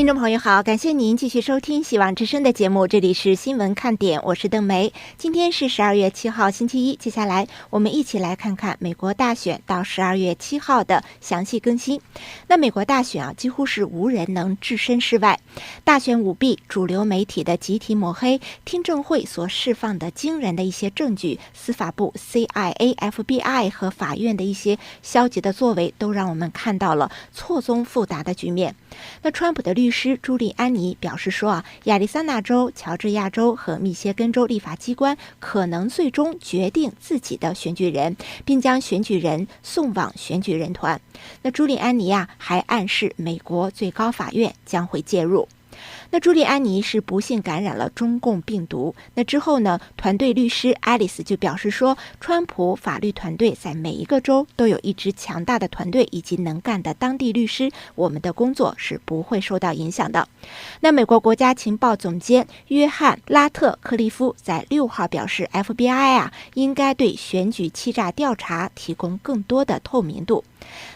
听众朋友好，感谢您继续收听希望之声的节目，这里是新闻看点，我是邓梅。今天是12月7号星期一，接下来我们一起来看看美国大选到12月7号的详细更新。那美国大选几乎是无人能置身事外，大选舞弊，主流媒体的集体抹黑，听证会所释放的惊人的一些证据，司法部 CIA、FBI 和法院的一些消极的作为，都让我们看到了错综复杂的局面。那川普的律师朱利安尼表示说亚利桑那州、乔治亚州和密歇根州立法机关可能最终决定自己的选举人，并将选举人送往选举人团。那朱利安尼还暗示美国最高法院将会介入。那朱利安尼是不幸感染了中共病毒。那之后呢，团队律师爱丽丝就表示说，川普法律团队在每一个州都有一支强大的团队以及能干的当地律师，我们的工作是不会受到影响的。那美国国家情报总监约翰拉特克利夫在6号表示 ，FBI 应该对选举欺诈调查提供更多的透明度。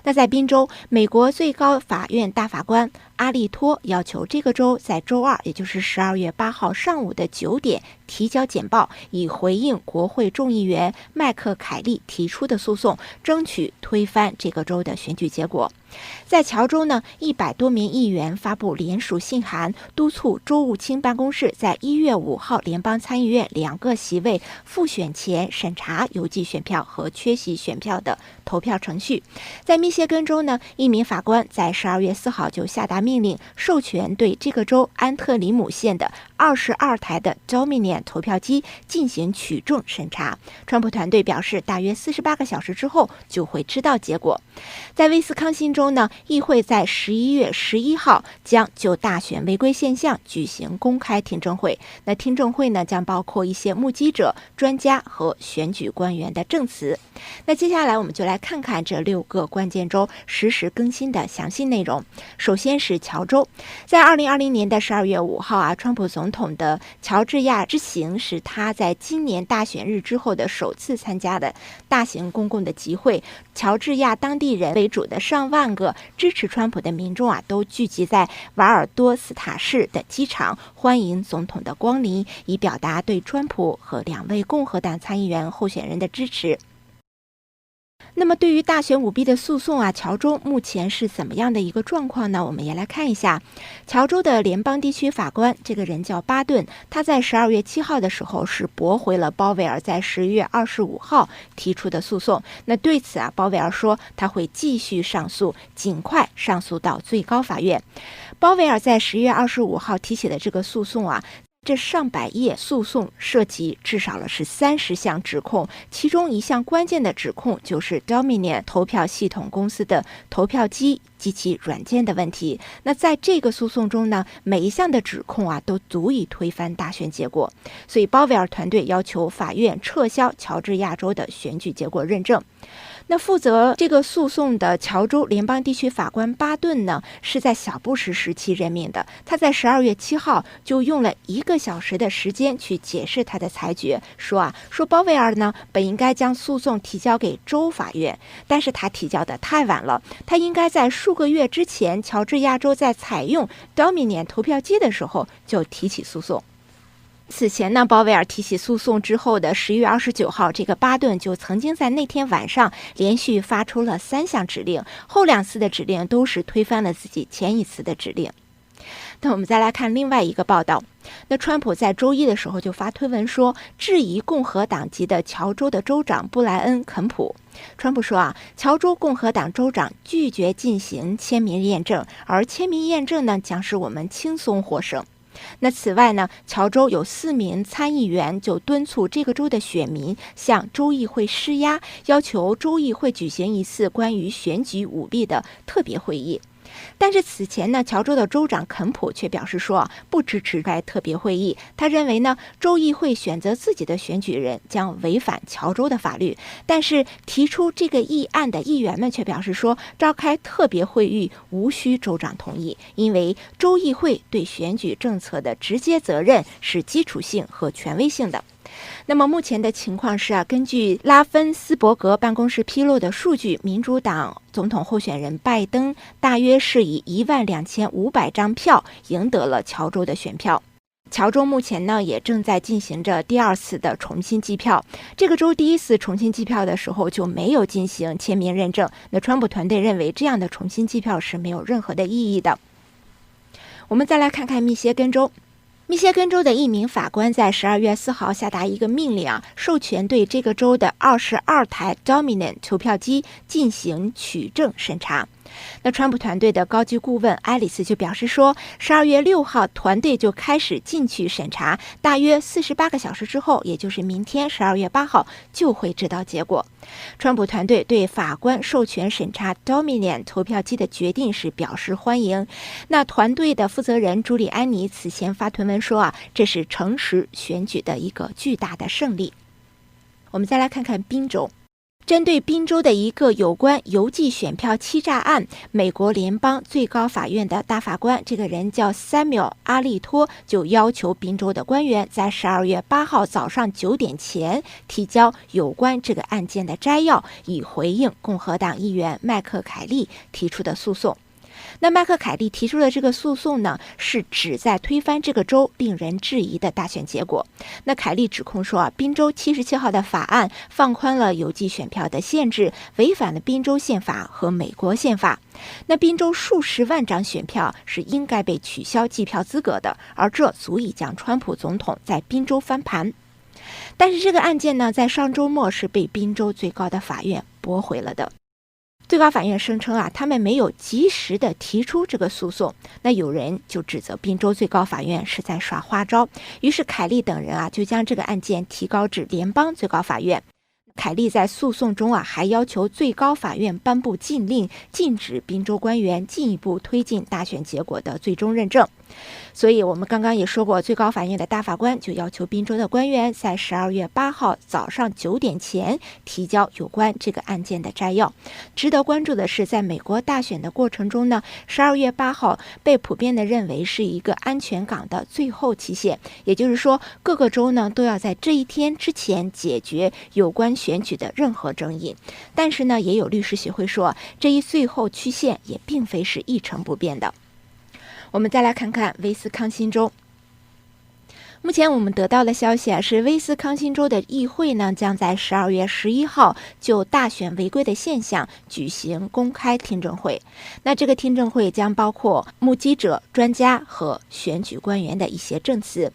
那在宾州，美国最高法院大法官阿利托要求这个州在周二，也就是12月8号上午的9点提交简报，以回应国会众议员麦克凯利提出的诉讼，争取推翻这个州的选举结果。在乔州呢，100多名议员发布联署信函，督促州务卿办公室在1月5号联邦参议院2个席位复选前审查邮寄选票和缺席选票的投票程序。在密歇根州呢，一名法官在12月4号就下达命令，授权对这个州安特里姆县的22台的 Dominion 投票机进行取证审查。川普团队表示，大约48个小时之后就会知道结果。在威斯康星州呢，议会在11月11号将就大选违规现象举行公开听证会。那听证会呢，将包括一些目击者、专家和选举官员的证词。那接下来我们就来看看这6个关键州实时更新的详细内容。首先是乔州，在2020年的12月5号川普总统的乔治亚之行是他在今年大选日之后的首次参加的大型公共的集会。乔治亚当地人为主的上万个支持川普的民众都聚集在瓦尔多斯塔市的机场，欢迎总统的光临，以表达对川普和2位共和党参议员候选人的支持。那么对于大选舞弊的诉讼乔州目前是怎么样的一个状况呢？我们也来看一下。乔州的联邦地区法官，这个人叫巴顿，他在12月7号的时候是驳回了鲍威尔在10月25号提出的诉讼。那对此鲍威尔说他会继续上诉，尽快上诉到最高法院。鲍威尔在10月25号提起的这个诉讼这上百页诉讼涉及至少是30项指控，其中一项关键的指控就是 Dominion 投票系统公司的投票机及其软件的问题。那在这个诉讼中呢，每一项的指控都足以推翻大选结果，所以鲍威尔团队要求法院撤销乔治亚州的选举结果认证。那负责这个诉讼的乔州联邦地区法官巴顿呢，是在小布什时期任命的。他在12月7号就用了1个小时的时间去解释他的裁决，说鲍威尔呢本应该将诉讼提交给州法院，但是他提交的太晚了，他应该在数个月之前，乔治亚州在采用 Dominion 投票机的时候就提起诉讼。此前呢，鲍威尔提起诉讼之后的11月29号，这个巴顿就曾经在那天晚上连续发出了3项指令，后2次的指令都是推翻了自己前一次的指令。那我们再来看另外一个报道。那川普在周一的时候就发推文说，质疑共和党籍的乔州的州长布莱恩·肯普。川普说乔州共和党州长拒绝进行签名验证，而签名验证呢，将使我们轻松获胜。那此外呢，乔州有4名参议员就敦促这个州的选民向州议会施压，要求州议会举行一次关于选举舞弊的特别会议。但是此前呢，乔州的州长肯普却表示说不支持该特别会议。他认为呢，州议会选择自己的选举人将违反乔州的法律。但是提出这个议案的议员们却表示说，召开特别会议无需州长同意，因为州议会对选举政策的直接责任是基础性和权威性的。那么目前的情况是根据拉芬斯伯格办公室披露的数据，民主党总统候选人拜登大约是以12500张票赢得了乔州的选票。乔州目前呢也正在进行着第二次的重新计票，这个州第一次重新计票的时候就没有进行签名认证，那川普团队认为这样的重新计票是没有任何的意义的。我们再来看看密歇根州。密歇根州的一名法官在12月4号下达一个命令授权对这个州的22台 Dominion 投票机进行取证审查。那川普团队的高级顾问爱丽丝就表示说，12月6号团队就开始进去审查，大约48个小时之后，也就是明天12月8号就会知道结果。川普团队对法官授权审查 Dominion 投票机的决定是表示欢迎。那团队的负责人朱利安尼此前发推文说这是诚实选举的一个巨大的胜利。我们再来看看宾州。针对宾州的一个有关邮寄选票欺诈案，美国联邦最高法院的大法官，这个人叫 Samuel 阿利托，就要求宾州的官员在12月8号早上9点前提交有关这个案件的摘要，以回应共和党议员麦克凯利提出的诉讼。那麦克凯利提出的这个诉讼呢，是旨在推翻这个州令人质疑的大选结果。那凯利指控说宾州77号的法案放宽了邮寄选票的限制，违反了宾州宪法和美国宪法。那宾州数十万张选票是应该被取消计票资格的，而这足以将川普总统在宾州翻盘。但是这个案件呢，在上周末是被宾州最高的法院驳回了的。最高法院声称他们没有及时的提出这个诉讼。那有人就指责宾州最高法院是在耍花招，于是凯利等人就将这个案件提高至联邦最高法院。凯利在诉讼中还要求最高法院颁布禁令，禁止宾州官员进一步推进大选结果的最终认证。所以我们刚刚也说过，最高法院的大法官就要求宾州的官员在12月8号早上9点前提交有关这个案件的摘要。值得关注的是，在美国大选的过程中呢，12月8号被普遍的认为是一个安全港的最后期限，也就是说各个州呢都要在这一天之前解决有关选举的任何争议。但是呢，也有律师协会说，这一最后期限也并非是一成不变的。我们再来看看威斯康辛州。目前我们得到的消息是，威斯康辛州的议会呢将在12月11号就大选违规的现象举行公开听证会。那这个听证会将包括目击者、专家和选举官员的一些证词。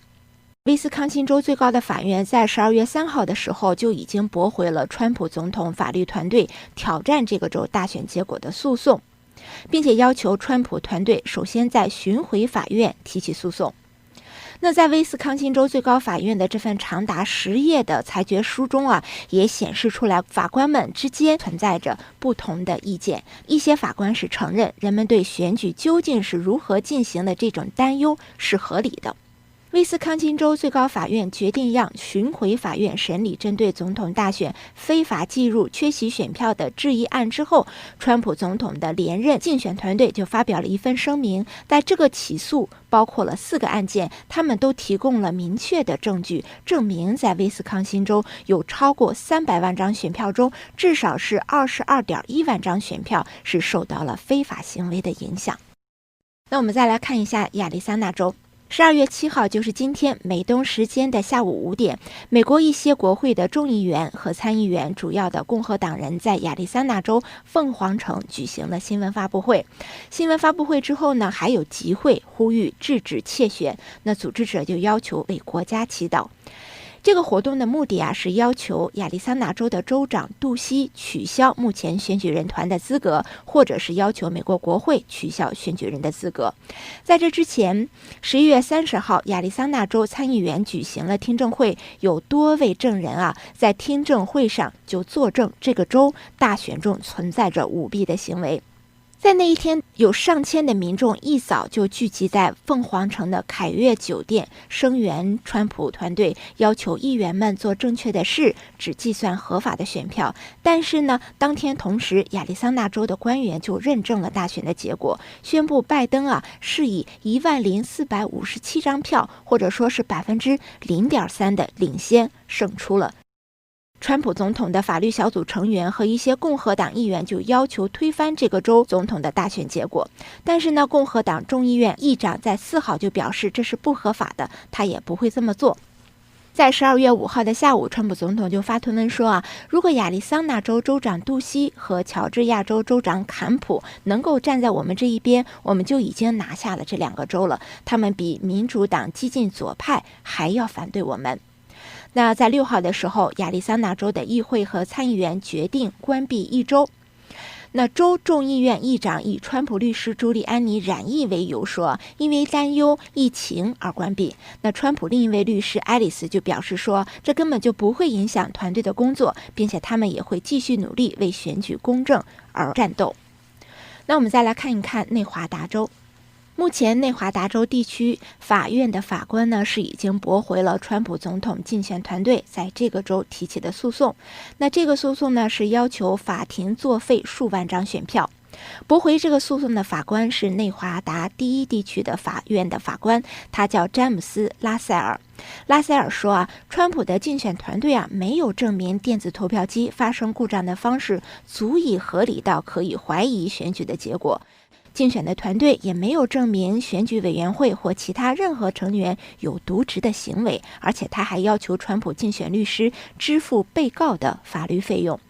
威斯康辛州最高的法院在12月3号的时候就已经驳回了川普总统法律团队挑战这个州大选结果的诉讼，并且要求川普团队首先在巡回法院提起诉讼。那在威斯康辛州最高法院的这份长达10页的裁决书中也显示出来法官们之间存在着不同的意见。一些法官是承认人们对选举究竟是如何进行的这种担忧是合理的。威斯康辛州最高法院决定让巡回法院审理针对总统大选非法计入缺席选票的质疑案之后，川普总统的连任竞选团队就发表了一份声明，在这个起诉包括了4个案件，他们都提供了明确的证据，证明在威斯康辛州有超过300万张选票中，至少是22.1万张选票是受到了非法行为的影响。那我们再来看一下亚利桑那州。12月7号，就是今天美东时间的下午5点，美国一些国会的众议员和参议员，主要的共和党人在亚利桑那州凤凰城举行了新闻发布会。新闻发布会之后呢，还有集会呼吁制止窃选。那组织者就要求为国家祈祷。这个活动的目的是要求亚利桑那州的州长杜西取消目前选举人团的资格，或者是要求美国国会取消选举人的资格。在这之前，11月30号，亚利桑那州参议员举行了听证会，有多位证人在听证会上就作证这个州大选中存在着舞弊的行为。在那一天，有上千的民众一早就聚集在凤凰城的凯悦酒店，声援川普团队，要求议员们做正确的事，只计算合法的选票。但是呢，当天同时，亚利桑那州的官员就认证了大选的结果，宣布拜登是以10457张票，或者说是0.3%的领先胜出了。川普总统的法律小组成员和一些共和党议员就要求推翻这个州总统的大选结果，但是呢，共和党众议院议长在4号就表示这是不合法的，他也不会这么做。在12月5号的下午，川普总统就发推文说如果亚利桑那州州长杜西和乔治亚州州长坎普能够站在我们这一边，我们就已经拿下了这2个州了，他们比民主党激进左派还要反对我们。那在6号的时候，亚利桑那州的议会和参议员决定关闭一州。那州众议院议长以川普律师朱利安尼染疫为由说，因为担忧疫情而关闭。那川普另一位律师爱丽丝就表示说，这根本就不会影响团队的工作，并且他们也会继续努力为选举公正而战斗。那我们再来看一看内华达州。目前内华达州地区法院的法官呢是已经驳回了川普总统竞选团队在这个州提起的诉讼。那这个诉讼呢是要求法庭作废数万张选票。驳回这个诉讼的法官是内华达第一地区的法院的法官，他叫詹姆斯·拉塞尔。拉塞尔说川普的竞选团队没有证明电子投票机发生故障的方式足以合理到可以怀疑选举的结果。竞选的团队也没有证明选举委员会或其他任何成员有渎职的行为，而且他还要求川普竞选律师支付被告的法律费用。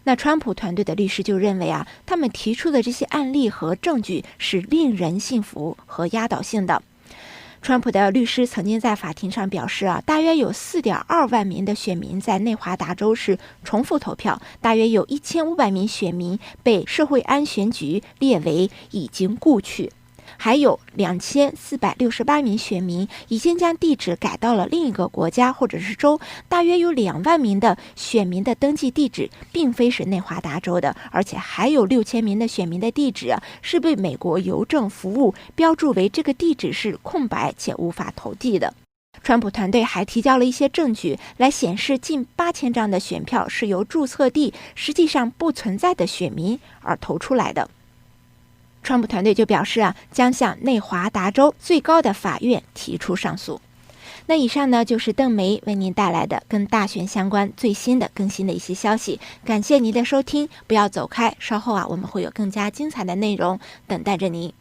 那川普团队的律师就认为他们提出的这些案例和证据是令人信服和压倒性的。川普的律师曾经在法庭上表示大约有 4.2 万名的选民在内华达州是重复投票，大约有1500名选民被社会安全局列为已经故去，还有2468名选民已经将地址改到了另一个国家或者是州，大约有2万名的选民的登记地址并非是内华达州的，而且还有6000名的选民的地址是被美国邮政服务标注为这个地址是空白且无法投递的。川普团队还提交了一些证据来显示近8000张的选票是由注册地实际上不存在的选民而投出来的。川普团队就表示将向内华达州最高的法院提出上诉。那以上呢就是邓梅为您带来的跟大选相关最新的更新的一些消息，感谢您的收听，不要走开，稍后我们会有更加精彩的内容等待着您。